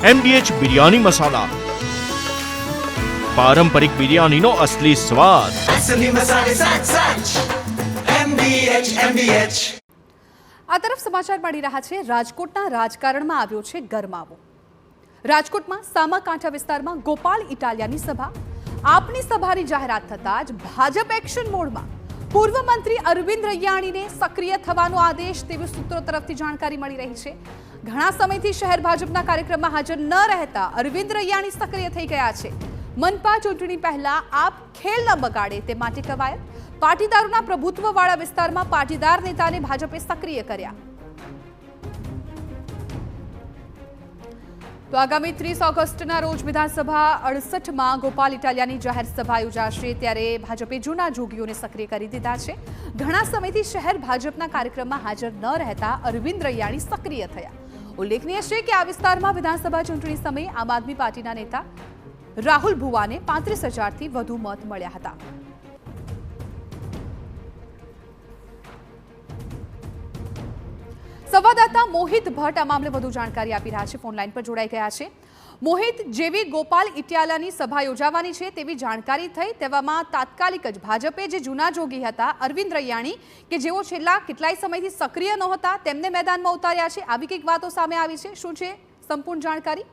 MDH biryani મસાલા, પારંપરિક બિરયાનીનો અસલી સ્વાદ. આ તરફ સમાચાર મળી રહ્યા છે. રાજકોટના રાજકારણમાં આવ્યો છે ગરમાવો. રાજકોટમાં સામાકાંઠા વિસ્તારમાં ગોપાલ ઇટાલિયાની સભા. આપની સભાની જાહેરાત થતાં જ ભાજપ એક્શન મોડમાં. પૂર્વ મંત્રી અરવિંદ રૈયાણીને સક્રિય થવાનો આદેશ તેવી સૂત્રો તરફથી જાણકારી મળી રહી છે. ઘણા સમયથી શહેર ભાજપના કાર્યક્રમમાં હાજર ન રહેતા અરવિંદ રૈયાણી સક્રિય થઈ ગયા છે. મનપા ચૂંટણી પહેલા આપ ખેલ ન બગાડે તે માટે કવાયત. પાટીદારોના પ્રભુત્વવાળા વિસ્તારમાં પાટીદાર નેતાને ભાજપે સક્રિય કર્યા. તો આગામી 30 ઓગસ્ટના રોજ વિધાનસભા 68માં ગોપાલ ઇટાલિયાની જાહેર સભા યોજાશે. ત્યારે ભાજપે જૂના જોગીઓને સક્રિય કરી દીધા છે. ઘણા સમયથી શહેર ભાજપના કાર્યક્રમમાં હાજર ન રહેતા અરવિંદ રૈયાણી સક્રિય થયા. ઉલ્લેખનીય છે કે આ વિસ્તારમાં વિધાનસભા ચૂંટણી સમયે આમ આદમી પાર્ટીના નેતા રાહુલ ભુવાને 35,000થી વધુ મત મળ્યા હતા. સંવાદદાતા મોહિત ભટ્ટ આ મામલે વધુ જાણકારી આપી રહ્યા છે. ફોન લાઈન પર જોડાઈ ગયા છે. મોહિત, જેવી ગોપાલ ઇટાલિયાની સભા યોજાવાની છે તેવી જાણકારી થઈ, તેવામાં તાત્કાલિક જ ભાજપે જે જૂના જોગી હતા અરવિંદ રૈયાણી, કે જેઓ છેલ્લા કેટલાય સમયથી સક્રિય નહોતા, તેમને મેદાનમાં ઉતાર્યા છે. આવી કંઈક વાતો સામે આવી છે. શું છે સંપૂર્ણ જાણકારી?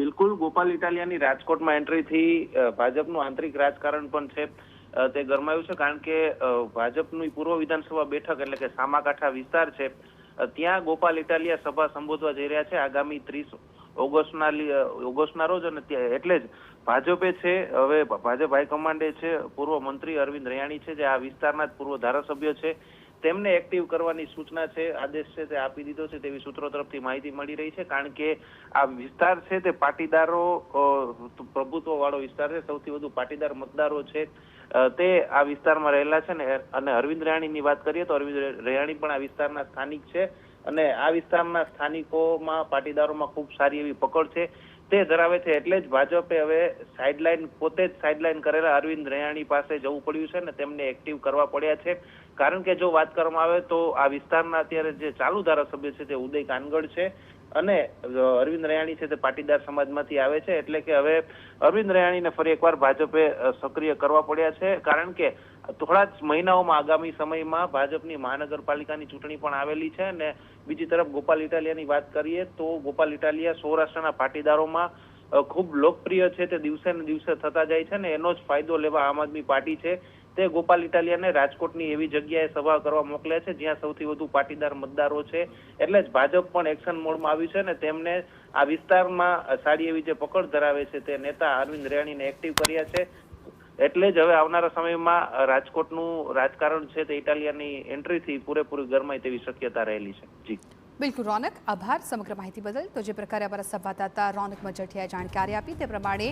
બિલકુલ, ગોપાલ ઇટાલિયાની રાજકોટમાં એન્ટ્રીથી ભાજપનું આંતરિક રાજકારણ પણ છે તે ગરમાયું છે. કારણ કે ભાજપની પૂર્વ વિધાનસભા બેઠક એટલે કે સામાકાંઠા વિસ્તાર છે, ત્યાં ગોપાલ ઇટાલિયા સભા સંબોધવા જઈ રહ્યા છે આગામી 30 ઓગસ્ટના રોજ. અને એટલે જ ભાજપે છે, હવે ભાજપ હાઈકમાન્ડે છે, પૂર્વ મંત્રી અરવિંદ રૈયાણી છે, જે આ વિસ્તારના જ પૂર્વ ધારાસભ્ય છે, તેમને એક્ટિવ કરવાની સૂચના છે, આદેશ છે તે આપી દીધો છે તેવી સૂત્રો તરફથી માહિતી મળી રહી છે. કારણ કે આ વિસ્તાર છે તે પાટીદારો પ્રભુત્વ વાળો વિસ્તાર છે. સૌથી વધુ પાટીદાર મતદારો છે તે આ વિસ્તારમાં રહેલા છે ને. અને અરવિંદ રૈયાણીની વાત કરીએ તો અરવિંદ રૈયાણી પણ આ વિસ્તારના સ્થાનિક છે અને આ વિસ્તારના સ્થાનિકોમાં પાટીદારોમાં ખૂબ સારી એવી પકડ છે તે ધરાવે છે. એટલે જ ભાજપે હવે પોતે જ સાઇડલાઇન કરેલા અરવિંદ રૈયાણી પાસે જવું પડ્યું છે ને તેમને એક્ટિવ કરવા પડ્યા છે. કારણ કે જો વાત કરવામાં આવે તો આ વિસ્તારના અત્યારે જે ચાલુ ધારાસભ્ય છે તે ઉદય કાનગડ છે અને અરવિંદ રૈયાણી છે તે પાટીદાર સમાજમાંથી આવે છે. એટલે કે હવે અરવિંદ રૈયાણીને ફરી એકવાર ભાજપે સક્રિય કરવા પડ્યા છે. કારણ કે થોડા જ મહિનાઓમાં આગામી સમયમાં ભાજપની મહાનગરપાલિકાની ચૂંટણી પણ આવેલી છે. અને બીજી તરફ ગોપાલ ઇટાલિયાની વાત કરીએ તો ગોપાલ ઇટાલિયા સૌરાષ્ટ્રના પાટીદારોમાં ખૂબ લોકપ્રિય છે. તે દિવસે ને દિવસે થતા જાય છે ને એનો જ ફાયદો લેવા આમ આદમી પાર્ટી છે તે ગોપાલ ઇટાલિયાને રાજકોટની એવી જગ્યાએ સભા કરવા મોકલે છે જ્યાં સૌથી વધુ પાટીદાર મતદારો છે. એટલે જ ભાજપ પણ એક્શન મોડમાં આવ્યું છે ને તેમને આ વિસ્તારમાં સારી એવી જે પકડ ધરાવે છે તે નેતા અરવિંદ રૈયાણીને એક્ટિવ કર્યા છે. એટલે જ હવે આવનારા સમયમાં રાજકોટનું રાજકારણ છે તે ઇટાલિયાની એન્ટ્રીથી પૂરેપૂરી ગરમાય તેવી શક્યતા રહેલી છે. જી બિલકુલ રોનક, આભાર સમગ્ર માહિતી બદલ. તો જે પ્રકારે અમારા સંવાદદાતા રોનક મજઠિયાએ જાણકારી આપી તે પ્રમાણે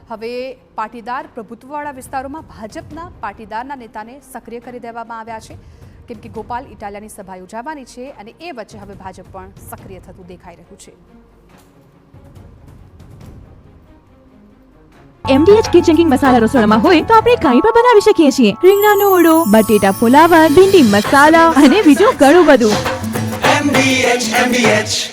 હવે પાટીદાર પ્રભુત્વવાળા વિસ્તારોમાં ભાજપના પાટીદારના નેતાને સક્રિય કરી દેવામાં આવ્યા છે. કેમ કે ગોપાલ ઇટાલિયાની સભા યોજાવાની છે અને એ વચ્ચે હવે ભાજપ પણ સક્રિય થતું દેખાઈ રહ્યું છે. MDH કિચન મસાલા રસોડામાં હોય તો આપણે કંઈ પણ બનાવી શકીએ છીએ. રીંગણાનો ઓળો, બટેટા ફુલાવર, ભીંડી મસાલા અને બીજું ઘણું બધું. MDH